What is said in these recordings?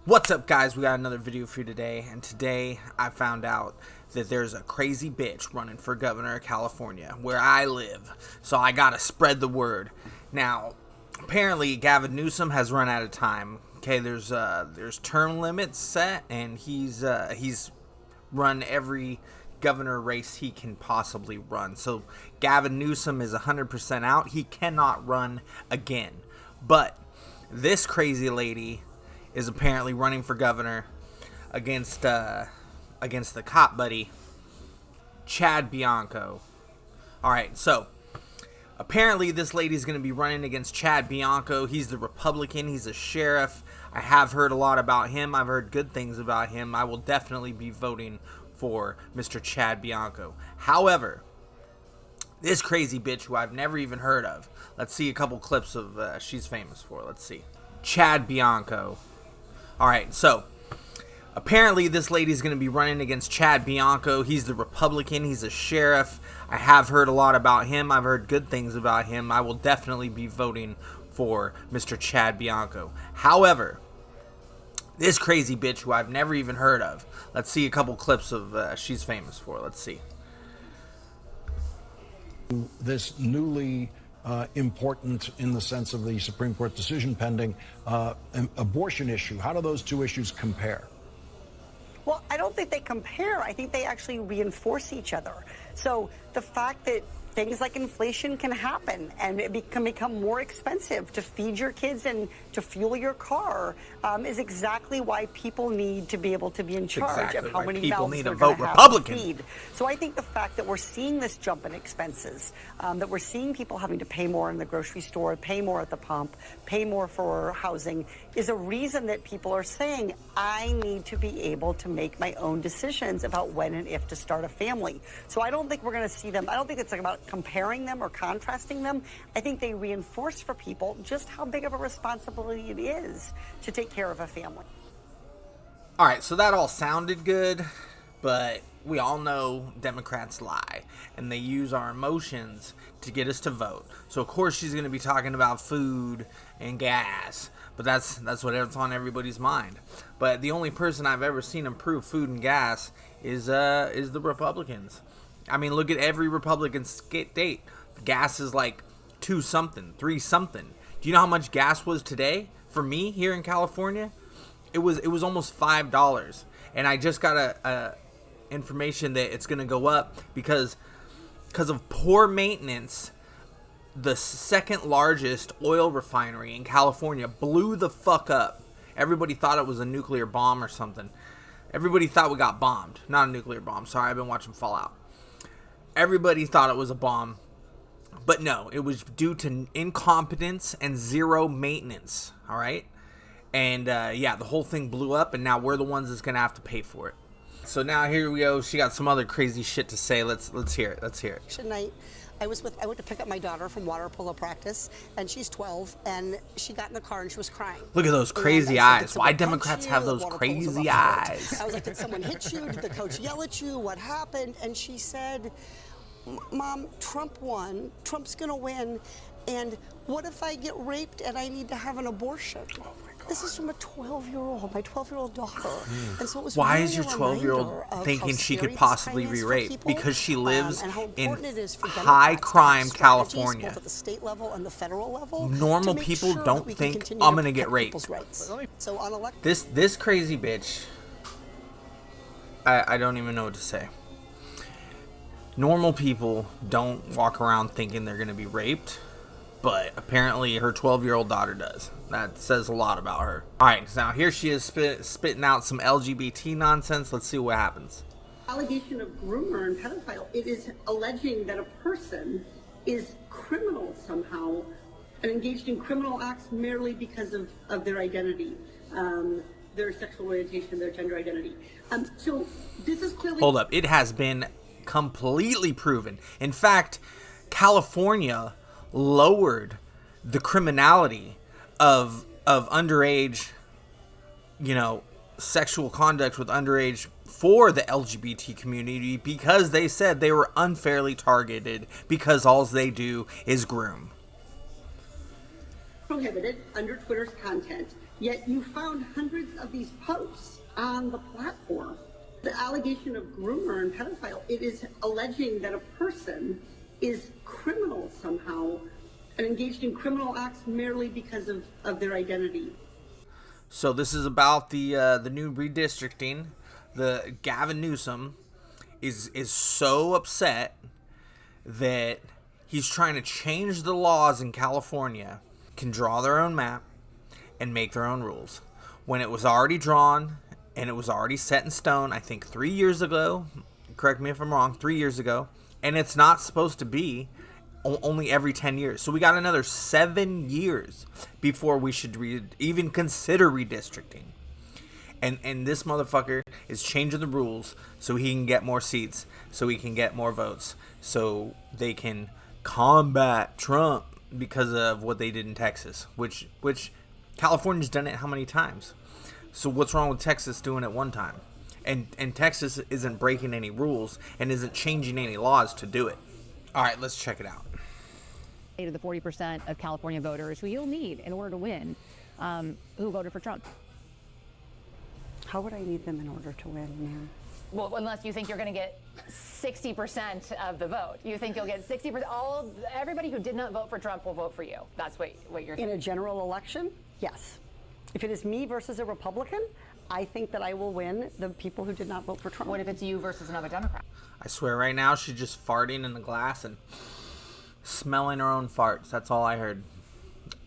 What's up, guys? We got another video for you today, and today I found out that there's a crazy bitch running for governor of California, where I live, so I gotta spread the word. Now, apparently Gavin Newsom has run out of time. Okay, there's term limits set, and he's run every governor race he can possibly run. So Gavin Newsom is 100% out. He cannot run again. But this crazy lady is apparently running for governor against the cop buddy, Chad Bianco. Alright, so apparently this lady's going to be running against Chad Bianco. He's the Republican. He's a sheriff. I have heard a lot about him. I've heard good things about him. I will definitely be voting for Mr. Chad Bianco. However, this crazy bitch who I've never even heard of. Let's see a couple clips of she's famous for. Let's see. Chad Bianco. Alright, so apparently this lady's going to be running against Chad Bianco. He's the Republican. He's a sheriff. I have heard a lot about him. I've heard good things about him. I will definitely be voting for Mr. Chad Bianco. However, this crazy bitch who I've never even heard of. Let's see a couple clips of she's famous for. Let's see. This newly important, in the sense of the Supreme Court decision pending, abortion issue. How do those two issues compare? Well, I don't think they compare. I think they actually reinforce each other. So the fact that things like inflation can happen and it can become more expensive to feed your kids and to fuel your car is exactly why people need to be able to be in charge of how many mouths they're going to have to feed. So I think the fact that we're seeing this jump in expenses, that we're seeing people having to pay more in the grocery store, pay more at the pump, pay more for housing, is a reason that people are saying, I need to be able to make my own decisions about when and if to start a family. So I don't think we're going to see them. I don't think it's about comparing them or contrasting them. I think they reinforce for people just how big of a responsibility it is to take care of a family. All right, so that all sounded good, but we all know Democrats lie, and they use our emotions to get us to vote. So of course she's going to be talking about food and gas, but that's what's on everybody's mind. But the only person I've ever seen improve food and gas is the Republicans. I mean, look at every Republican state. Gas is like 2 something, 3 something. Do you know how much gas was today for me here in California? It was almost $5, and I just got a information that it's going to go up because of poor maintenance. The second largest oil refinery in California blew the fuck up. Everybody thought it was a nuclear bomb or something. Everybody thought we got bombed. Not a nuclear bomb. Sorry, I've been watching Fallout. Everybody thought it was a bomb. But no, it was due to incompetence and zero maintenance. All right? And yeah, the whole thing blew up, and now we're the ones that's going to have to pay for it. So now here we go. She got some other crazy shit to say. Let's hear it. Let's hear it. Night. I went to pick up my daughter from water polo practice, and she's 12, and she got in the car and she was crying. Look at those crazy eyes. Why Democrats have those crazy eyes? I was like, did someone hit you? Did the coach yell at you? What happened? And she said, Mom, Trump won. Trump's going to win. And what if I get raped and I need to have an abortion? Oh my God. This is from a 12-year-old, my 12-year-old daughter. And so it was Why really is your 12-year-old thinking she could possibly be raped? Because she lives in high-crime California. Both at the state level and the federal level. Normal people don't think I'm going to get raped. So on this crazy bitch, I don't even know what to say. Normal people don't walk around thinking they're going to be raped. But apparently her 12-year-old daughter does. That says a lot about her. Alright, so now here she is spitting out some LGBT nonsense. Let's see what happens. Allegation of groomer and pedophile. It is alleging that a person is criminal somehow and engaged in criminal acts merely because of their identity, their sexual orientation, their gender identity. So this is clearly... Hold up. It has been completely proven. In fact, California lowered the criminality of underage, sexual conduct with underage for the LGBT community because they said they were unfairly targeted because all they do is groom. Prohibited under Twitter's content Yet you found hundreds of these posts on the platform. The allegation of groomer and pedophile, it is alleging that a person is criminal somehow and engaged in criminal acts merely because of their identity. So this is about the new redistricting. The Gavin Newsom is so upset that he's trying to change the laws in California, can draw their own map and make their own rules. When it was already drawn and it was already set in stone, I think 3 years ago, correct me if I'm wrong, 3 years ago, and it's not supposed to be only every 10 years. So we got another 7 years before we should even consider redistricting. And this motherfucker is changing the rules so he can get more seats, so he can get more votes, so they can combat Trump because of what they did in Texas, which California's done it how many times? So what's wrong with Texas doing it one time? And Texas isn't breaking any rules and isn't changing any laws to do it. All right, let's check it out. To the 40% of California voters who you'll need in order to win, who voted for Trump. How would I need them in order to win, ma'am? Well, unless you think you're going to get 60% of the vote. You think you'll get 60%. Everybody who did not vote for Trump will vote for you. That's what you're In a general election, yes. If it is me versus a Republican, I think that I will win the people who did not vote for Trump. What if it's you versus another Democrat? I swear right now she's just farting in the glass and smelling her own farts. That's all I heard.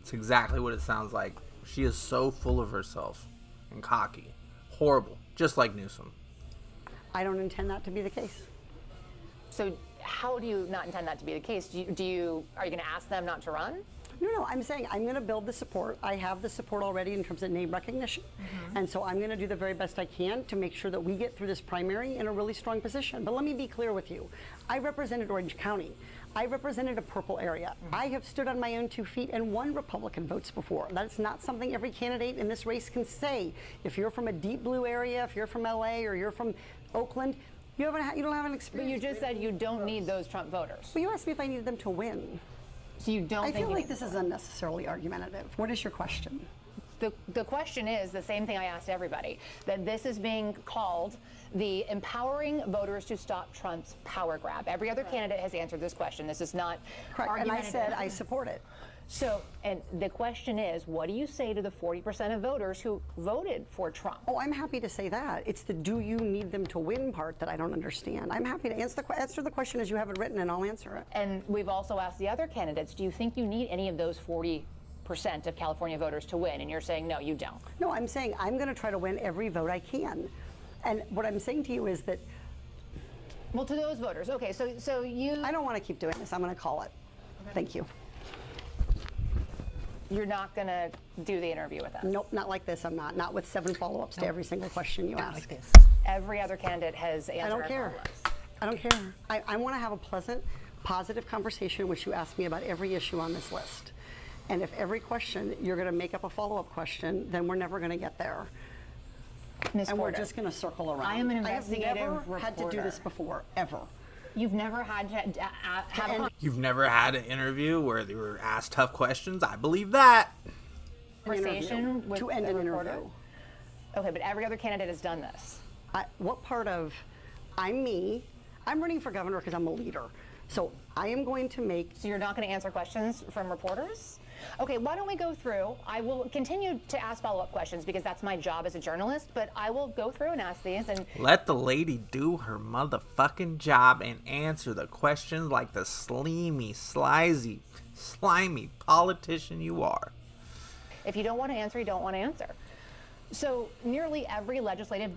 It's exactly what it sounds like. She is so full of herself and cocky. Horrible. Just like Newsom. I don't intend that to be the case. So how do you not intend that to be the case? Are you going to ask them not to run? No, I'm saying I'm going to build the support. I have the support already in terms of name recognition. And so I'm going to do the very best I can to make sure that we get through this primary in a really strong position. But let me be clear with you. I represented Orange County. I represented a purple area. I have stood on my own 2 feet and won Republican votes before. That's not something every candidate in this race can say. If you're from a deep blue area, if you're from LA or you're from Oakland, you don't have an experience. But you just said you don't need those Trump voters. Well, you asked me if I needed them to win. So you don't I think feel like this is unnecessarily argumentative. What is your question? The question is the same thing I asked everybody, that this is being called the empowering voters to stop Trump's power grab. Every other candidate has answered this question. This is not Correct. And I said I support it. So, and the question is, what do you say to the 40% of voters who voted for Trump? Oh, I'm happy to say that. It's the do you need them to win part that I don't understand. I'm happy to answer the question as you have it written, and I'll answer it. And we've also asked the other candidates, do you think you need any of those 40% of California voters to win? And you're saying, no, you don't. No, I'm saying I'm going to try to win every vote I can. And what I'm saying to you is that... Well, to those voters, okay, so you... I don't want to keep doing this. I'm going to call it. Okay. Thank you. You're not going to do the interview with us? Nope, not like this. I'm not. Not with 7 follow-ups to every single question you ask. Like this. Every other candidate has answered. I don't care. I don't care. I want to have a pleasant, positive conversation in which you ask me about every issue on this list. And if every question you're going to make up a follow-up question, then we're never going to get there. Ms. And Porter, we're just going to circle around. I am an investigative I have never had to do reporter. this before, ever. You've never had to have a You've never had an interview where they were asked tough questions? I believe that. conversation with to end the an reporter? interview. Okay, but every other candidate has done this. What part of I'm me? I'm running for governor because I'm a leader. So I am going to make... So you're not going to answer questions from reporters? Okay, why don't we go through? I will continue to ask follow-up questions because that's my job as a journalist, but I will go through and ask these and... Let the lady do her motherfucking job and answer the questions like the slimy politician you are. If you don't want to answer, you don't want to answer. So nearly every legislative...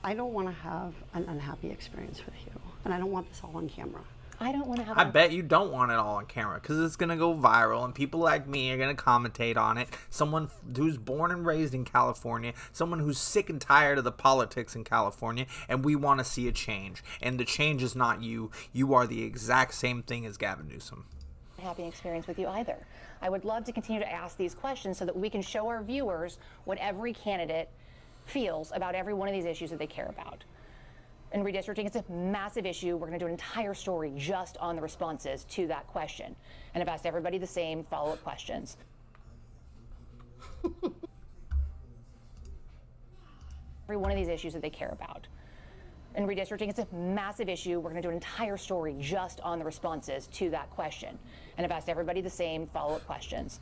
I don't want to have an unhappy experience with you, and I don't want this all on camera. I don't want to have... I bet you don't want it all on camera because it's going to go viral and people like me are going to commentate on it. Someone who's born and raised in California, someone who's sick and tired of the politics in California, and we want to see a change. And the change is not you. You are the exact same thing as Gavin Newsom. Happy experience with you either. I would love to continue to ask these questions so that we can show our viewers what every candidate feels about every one of these issues that they care about. And redistricting is a massive issue. We're going to do an entire story just on the responses to that question. And I've asked everybody the same follow-up questions. every one of these issues that they care about. And redistricting, it's a massive issue. We're going to do an entire story just on the responses to that question. And I've asked everybody the same follow-up questions.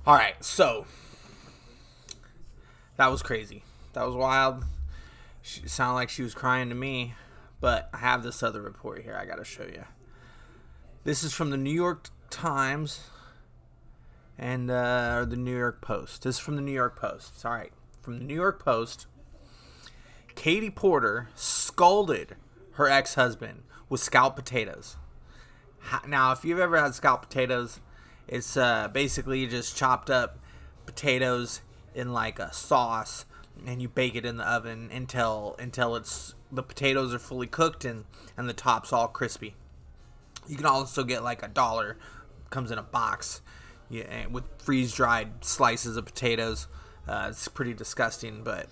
All right, so that was crazy. That was wild. She sounded like she was crying to me, but I have this other report here I got to show you. This is from the New York Times and the New York Post. This is from the New York Post. All right, from the New York Post. Katie Porter scalded her ex-husband with scalloped potatoes. Now, if you've ever had scalloped potatoes, it's basically just chopped up potatoes in like a sauce, and you bake it in the oven until it's the potatoes are fully cooked and the top's all crispy. You can also get like $1, comes in a box, yeah, with freeze-dried slices of potatoes. It's pretty disgusting, but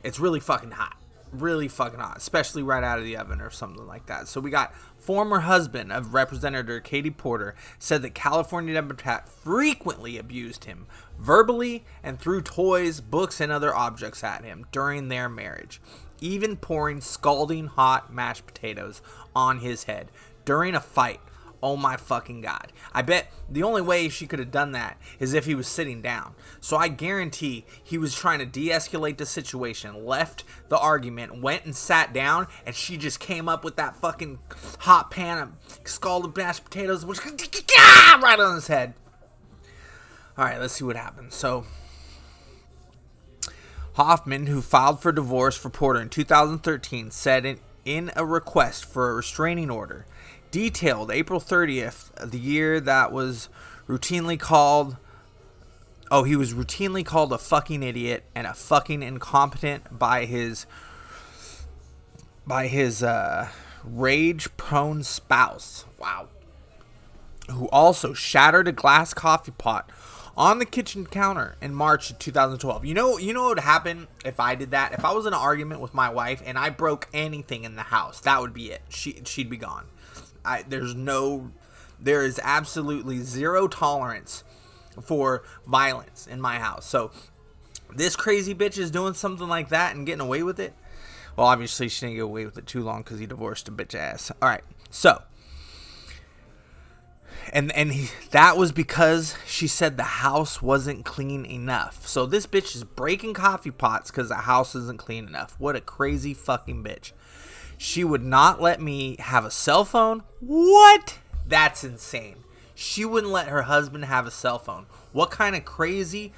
it's really fucking hot. Really fucking hot, especially right out of the oven or something like that. So we got former husband of Representative Katie Porter said that California Democrat frequently abused him verbally and threw toys, books, and other objects at him during their marriage, even pouring scalding hot mashed potatoes on his head during a fight. Oh my fucking God. I bet the only way she could have done that is if he was sitting down. So I guarantee he was trying to de-escalate the situation, left the argument, went and sat down, and she just came up with that fucking hot pan of scalded mashed potatoes right on his head. Alright, let's see what happens. So Hoffman, who filed for divorce for Porter in 2013, said in a request for a restraining order, detailed April 30th, the year that was routinely called, he was routinely called a fucking idiot and a fucking incompetent by his rage-prone spouse. Wow. Who also shattered a glass coffee pot on the kitchen counter in March of 2012. You know what would happen if I did that? If I was in an argument with my wife and I broke anything in the house, that would be it. She'd be gone. There is absolutely zero tolerance for violence in my house. So this crazy bitch is doing something like that and getting away with it. Well, obviously she didn't get away with it too long because he divorced a bitch ass. All right, so that was because she said the house wasn't clean enough. So this bitch is breaking coffee pots because the house isn't clean enough. What a crazy fucking bitch. She would not let me have a cell phone. What? That's insane. She wouldn't let her husband have a cell phone. What kind of crazy,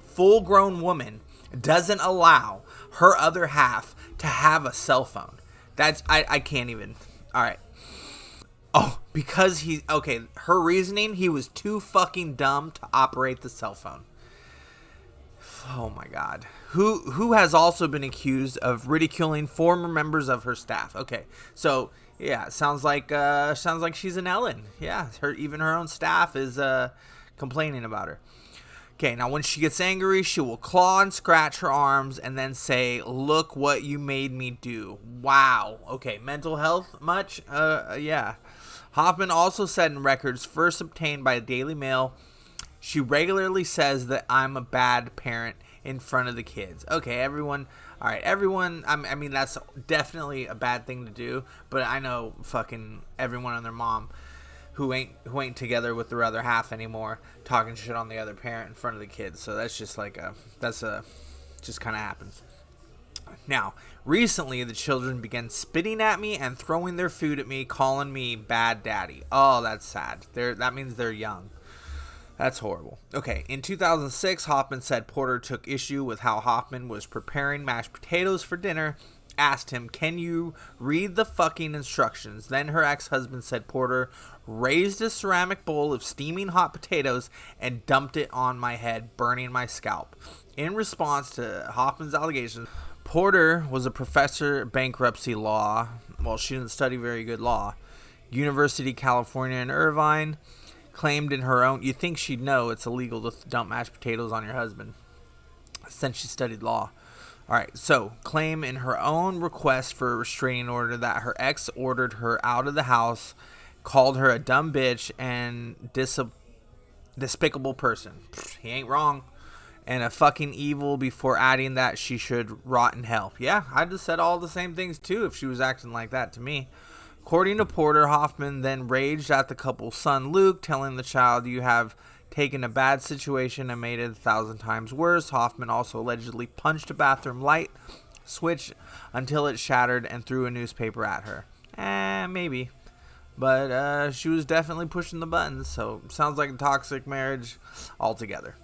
full-grown woman doesn't allow her other half to have a cell phone? I can't even. All right. Oh, because her reasoning, he was too fucking dumb to operate the cell phone. Oh my God. Who has also been accused of ridiculing former members of her staff. Okay, so yeah, sounds like she's an Ellen. Yeah, even her own staff is complaining about her. Okay, now when she gets angry, she will claw and scratch her arms and then say, "Look what you made me do." Wow. Okay, mental health much? Yeah. Hoffman also said in records first obtained by the Daily Mail, she regularly says that I'm a bad parent in front of the kids. Okay, everyone. All right, everyone. I mean, that's definitely a bad thing to do. But I know fucking everyone and their mom who ain't together with their other half anymore, talking shit on the other parent in front of the kids. So that's just just kind of happens. Now, recently the children began spitting at me and throwing their food at me, calling me bad daddy. Oh, that's sad. That means they're young. That's horrible. Okay, in 2006, Hoffman said Porter took issue with how Hoffman was preparing mashed potatoes for dinner, asked him, "Can you read the fucking instructions?" Then her ex-husband said Porter raised a ceramic bowl of steaming hot potatoes and dumped it on my head, burning my scalp. In response to Hoffman's allegations, Porter was a professor of bankruptcy law. Well, she didn't study very good law. University of California in Irvine. Claimed in her own, you think she'd know it's illegal to dump mashed potatoes on your husband since she studied law. All right, so claim in her own request for a restraining order that her ex ordered her out of the house, called her a dumb bitch and despicable person. He ain't wrong. and a fucking evil before adding that she should rot in hell. Yeah, I just said all the same things too if she was acting like that to me. According to Porter, Hoffman then raged at the couple's son Luke, telling the child, "You have taken a bad situation and made it 1,000 times worse." Hoffman also allegedly punched a bathroom light switch until it shattered and threw a newspaper at her. Maybe. But she was definitely pushing the buttons, so sounds like a toxic marriage altogether.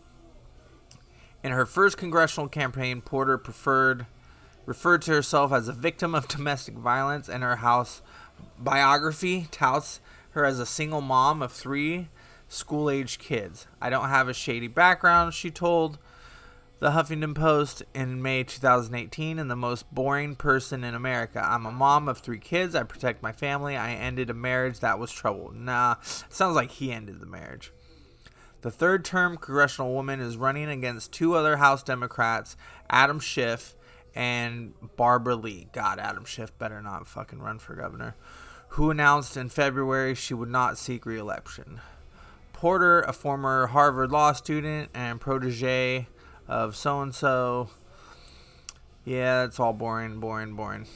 In her first congressional campaign, Porter referred to herself as a victim of domestic violence, and her House biography touts her as a single mom of 3 school-aged kids. "I don't have a shady background," she told the Huffington Post in May 2018, "and the most boring person in America. I'm a mom of 3 kids. I protect my family. I ended a marriage that was troubled." Nah, sounds like he ended the marriage. The third-term congressional woman is running against 2 other House Democrats, Adam Schiff and Barbara Lee. God, Adam Schiff better not fucking run for governor, who announced in February she would not seek re-election. Porter, a former Harvard law student and protege of so-and-so. Yeah, it's all boring.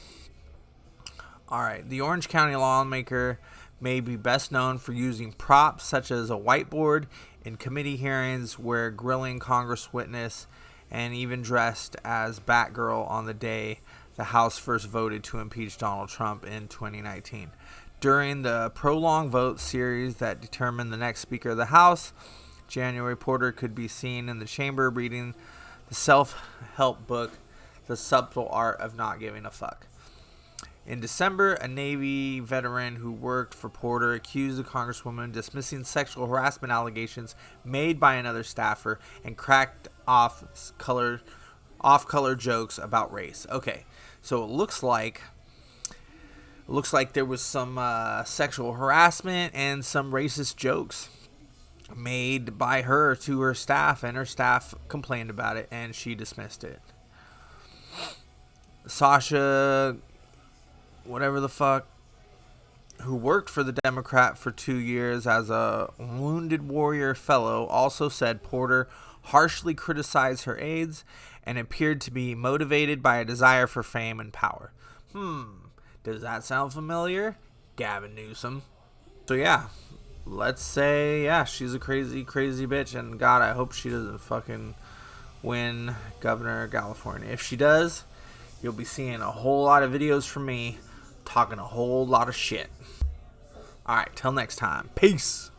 Alright, the Orange County lawmaker may be best known for using props such as a whiteboard in committee hearings where grilling Congress witness, and even dressed as Batgirl on the day the House first voted to impeach Donald Trump in 2019. During the prolonged vote series that determined the next Speaker of the House, January, Porter could be seen in the chamber reading the self-help book, The Subtle Art of Not Giving a Fuck. In December, a Navy veteran who worked for Porter accused the Congresswoman of dismissing sexual harassment allegations made by another staffer and cracked off-color jokes about race. Okay, so it looks like there was some sexual harassment and some racist jokes made by her to her staff, and her staff complained about it and she dismissed it. Sasha, whatever the fuck, who worked for the Democrat for 2 years as a Wounded Warrior Fellow, also said Porter harshly criticized her aides and appeared to be motivated by a desire for fame and power. Does that sound familiar? Gavin Newsom. So yeah, let's say, yeah, she's a crazy, crazy bitch, and God, I hope she doesn't fucking win governor of California. If she does, you'll be seeing a whole lot of videos from me talking a whole lot of shit. Alright, till next time. Peace.